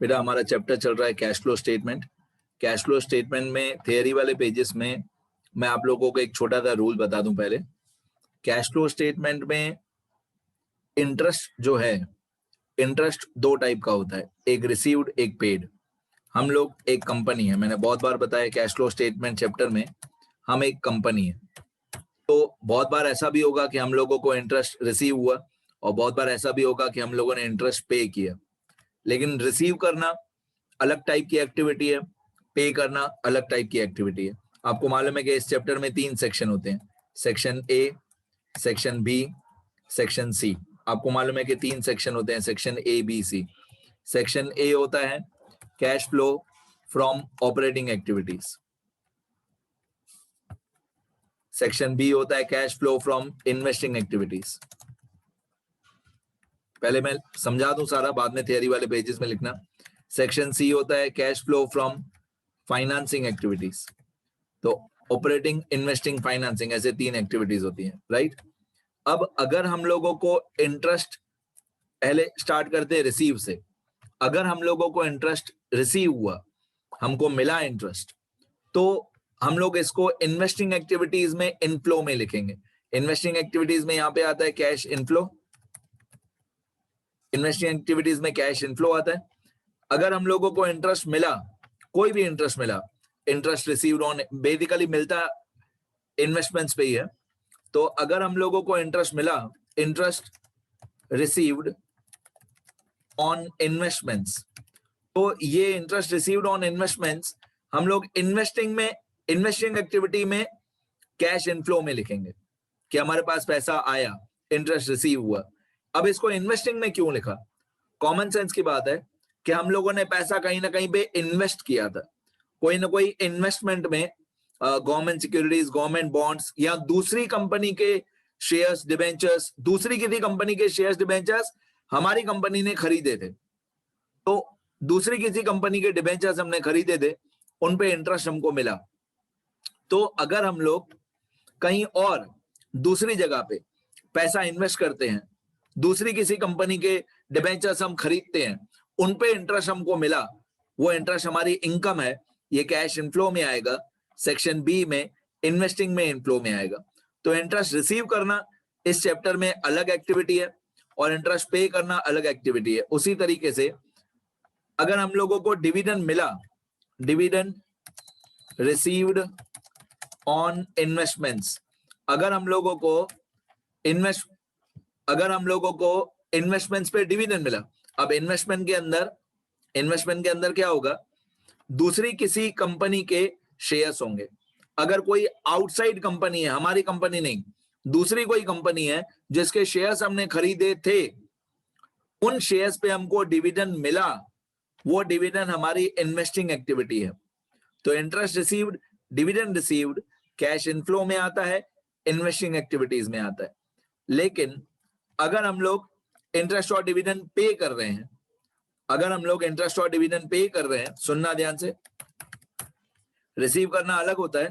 बेटा हमारा चैप्टर चल रहा है cash flow statement. Cash flow statement में थियरी वाले पेजेस में मैं आप लोगों को एक छोटा सा रूल बता दूं। पहले कैश फ्लो स्टेटमेंट में इंटरेस्ट जो है, इंटरेस्ट दो टाइप का होता है, एक रिसीव्ड एक पेड। हम लोग एक कंपनी है, मैंने बहुत बार बताया कैश फ्लो स्टेटमेंट चैप्टर में हम एक कंपनी है। तो बहुत बार ऐसा भी होगा कि हम लोगों को इंटरेस्ट रिसीव हुआ और बहुत बार ऐसा भी होगा कि हम लोगों ने इंटरेस्ट पे किया। लेकिन रिसीव करना अलग टाइप की एक्टिविटी है, पे करना अलग टाइप की एक्टिविटी है। आपको मालूम है कि इस चैप्टर में 3 सेक्शन होते हैं, section A, section B, section C. आपको मालूम है कि 3 सेक्शन होते हैं, section A B C. Section A होता है cash flow from operating activities, section B होता है cash flow from investing activities. पहले मैं समझा दूं सारा, बाद में थियरी वाले पेजेस में लिखना। सेक्शन सी होता है cash flow from financing activities. तो ऑपरेटिंग, इन्वेस्टिंग, फाइनेंसिंग, ऐसे 3 एक्टिविटीज होती हैं, राइट। अब अगर हम लोगों को इंटरेस्ट, पहले स्टार्ट करते हैं रिसीव से। अगर हम लोगों को इंटरेस्ट रिसीव हुआ, हमको मिला इंटरेस्ट, तो हम लोग इसको इन्वेस्टिंग एक्टिविटीज में इनफ्लो में लिखेंगे। इन्वेस्टिंग एक्टिविटीज में यहां पे आता है कैश इनफ्लो, इन्वेस्टिंग एक्टिविटीज में कैश इनफ्लो आता है। अगर हम लोगों को इंटरेस्ट मिला, कोई भी इंटरेस्ट मिला, इंटरेस्ट रिसीव्ड ऑन, बेसिकली मिलता इन्वेस्टमेंट्स पे ही है। तो अगर हम लोगों को इंटरेस्ट मिला, इंटरेस्ट रिसीव्ड ऑन इन्वेस्टमेंट्स, तो ये इंटरेस्ट रिसीव्ड ऑन इन्वेस्टमेंट्स हम लोग इन्वेस्टिंग में, इन्वेस्टिंग एक्टिविटी में कैश इनफ्लो में लिखेंगे कि हमारे पास पैसा आया, इंटरेस्ट रिसीव हुआ। अब इसको इन्वेस्टिंग में क्यों लिखा? कॉमन सेंस की बात है कि हम लोगों ने पैसा कहीं ना कहीं पे इन्वेस्ट किया था, कोई ना कोई इन्वेस्टमेंट में, गवर्नमेंट सिक्योरिटीज, गवर्नमेंट बॉन्ड्स, या दूसरी कंपनी के शेयर्स, डिबेंचर्स, दूसरी किसी कंपनी के शेयर्स, डिबेंचर्स हमारी कंपनी ने खरीदे थे। तो दूसरी किसी कंपनी के डिबेंचर्स हमने खरीदे थे, उन पे इंटरेस्ट हमको मिला। तो अगर हम लोग कहीं और दूसरी जगह पे पैसा इन्वेस्ट करते हैं, दूसरी किसी कंपनी के डिबेंचर्स हम खरीदते हैं, उन पे इंटरेस्ट हमको मिला, वो इंटरेस्ट हमारी इनकम है, ये कैश इनफ्लो में आएगा। सेक्शन बी में इन्वेस्टिंग में इनफ्लो में आएगा। तो इंटरेस्ट रिसीव करना इस चैप्टर में अलग एक्टिविटी है और इंटरेस्ट पे करना अलग एक्टिविटी है। उसी तरीके से अगर हम लोगों को डिविडेंड मिला, डिविडेंड रिसीव्ड ऑन इन्वेस्टमेंट्स, अगर हम लोगों को इन्वेस्टमेंट्स पे डिविडेंड मिला। अब इन्वेस्टमेंट के अंदर क्या होगा? दूसरी किसी कंपनी के शेयर्स होंगे। अगर कोई आउटसाइड कंपनी है, हमारी कंपनी नहीं, दूसरी कोई कंपनी है जिसके शेयर्स हमने खरीदे थे, उन शेयर्स पे हमको डिविडेंड मिला, वो डिविडेंड हमारी इन्वेस्टिंग एक्टिविटी है। तो interest received, dividend received cash inflow में आता है, इन्वेस्टिंग एक्टिविटीज में आता है। लेकिन अगर हम लोग इंटरेस्ट और डिविडेंड पे कर रहे हैं, अगर हम लोग इंटरेस्ट और डिविडेंड पे कर रहे हैं, सुनना ध्यान से, रिसीव करना अलग होता है,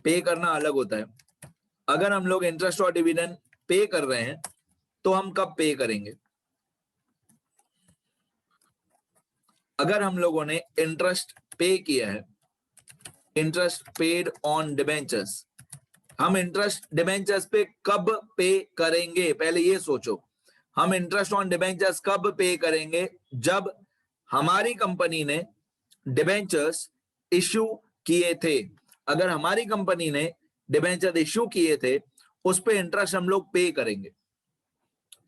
पे करना अलग होता है। अगर हम लोग इंटरेस्ट और डिविडेंड पे कर रहे हैं, तो हम कब पे करेंगे? अगर हम लोगों ने इंटरेस्ट पे किया है, इंटरेस्ट पेड ऑन डिबेंचर्स, हम इंटरेस्ट डिबेंचर्स पे कब पे करेंगे? पहले ये सोचो, हम इंटरेस्ट ऑन डिबेंचर्स कब पे करेंगे? जब हमारी कंपनी ने डिबेंचर्स इश्यू किए थे। अगर हमारी कंपनी ने डिबेंचर इश्यू किए थे, उस पे इंटरेस्ट हम लोग पे करेंगे।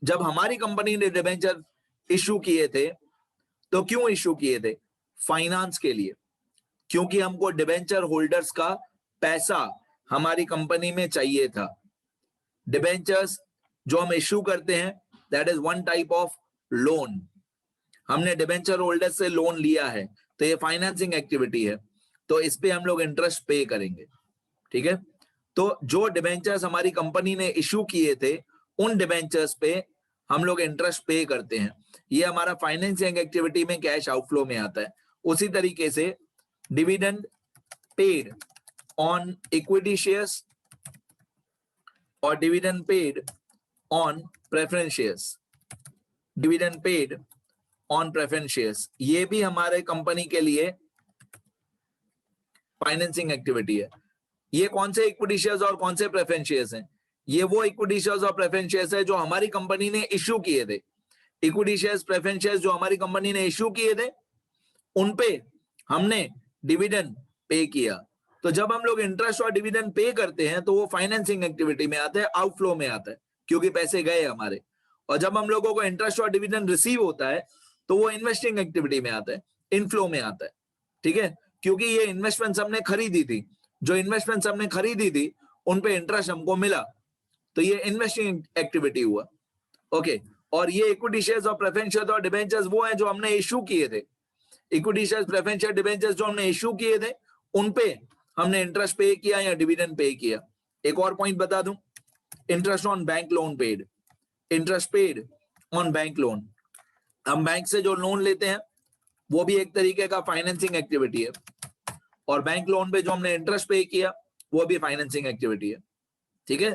जब हमारी कंपनी ने डिबेंचर इश्यू किए थे, तो क्यों इश्यू किए थे? फाइनेंस के लिए, क्योंकि हमको डिबेंचर होल्डर्स का पैसा हमारी कंपनी में चाहिए था। डिबेंचर्स जो हम इश्यू करते हैं, that is one type of loan. हमने डिबेंचर होल्डर से लोन लिया है, तो ये फाइनेंसिंग एक्टिविटी है, तो इस पे हम लोग इंटरेस्ट पे करेंगे। ठीक है, तो जो डिबेंचर्स हमारी कंपनी ने इश्यू किए थे, उन डिबेंचर्स पे हम लोग इंटरेस्ट पे करते हैं। ये हमारा फाइनेंसिंग एक्टिविटी में कैश आउटफ्लो में आता है। उसी तरीके से dividend paid on equity shares और dividend paid on preference shares, dividend paid on preference shares, ये भी हमारे कंपनी के लिए फाइनेंसिंग एक्टिविटी है। ये कौन से इक्विटी शेयर्स और कौन से प्रेफरेंस शेयर्स हैं? ये वो इक्विटी शेयर्स और प्रेफरेंस शेयर्स है जो हमारी कंपनी ने इश्यू किए थे। इक्विटी शेयर्स, प्रेफरेंस शेयर्स जो हमारी कंपनी ने इश्यू किए थे, उन पे हमने डिविडेंड पे किया। तो जब हम लोग इंटरेस्ट और डिविडेंड पे करते हैं तो वो फाइनेंसिंग एक्टिविटी में आता है, आउटफ्लो में आता है, क्योंकि पैसे गए हमारे। और जब हम लोगों को इंटरेस्ट और डिविडेंड रिसीव होता है तो वो इन्वेस्टिंग एक्टिविटी में आता है, इनफ्लो में आता है। ठीक है, क्योंकि ये इन्वेस्टमेंट्स हमने खरीदी थी, जो इन्वेस्टमेंट्स हमने खरीदी थी उन पे इंटरेस्ट हमको मिला, तो ये इन्वेस्टिंग एक्टिविटी हुआ। ओके, और ये इक्विटी शेयर्स और प्रेफरेंस शेयर्स और डिबेंचर्स वो हैं जो हमने इश्यू किए थे। Equity shares, preference share, debentures जो हमने इश्यू किए थे उन पे हमने इंटरेस्ट पे किया या डिविडेंड पे किया। एक और पॉइंट बता दूं, interest on bank loan paid, interest paid on bank loan. हम बैंक से जो लोन लेते हैं वो भी एक तरीके का फाइनेंसिंग एक्टिविटी है, और बैंक लोन पे जो हमने इंटरेस्ट पे किया वो भी फाइनेंसिंग एक्टिविटी है। ठीक है,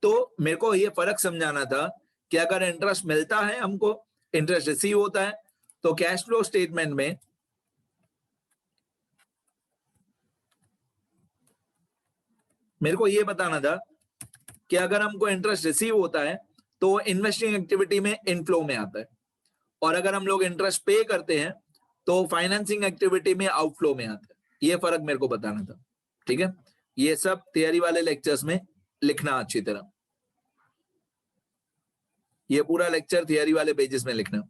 तो मेरे को ये फर्क समझाना था कि अगर इंटरेस्ट मिलता है, हमको इंटरेस्ट रिसीव होता है, तो कैश फ्लो स्टेटमेंट में मेरे को ये बताना था कि अगर हमको इंटरेस्ट रिसीव होता है तो इन्वेस्टिंग एक्टिविटी में इनफ्लो में आता है, और अगर हम लोग इंटरेस्ट पे करते हैं तो फाइनेंसिंग एक्टिविटी में आउटफ्लो में आता है। ये फर्क मेरे को बताना था। ठीक है, ये सब थियरी वाले लेक्चर्स में लिखना अच्छी तरह, ये पूरा लेक्चर थियरी वाले पेजेस में लिखना।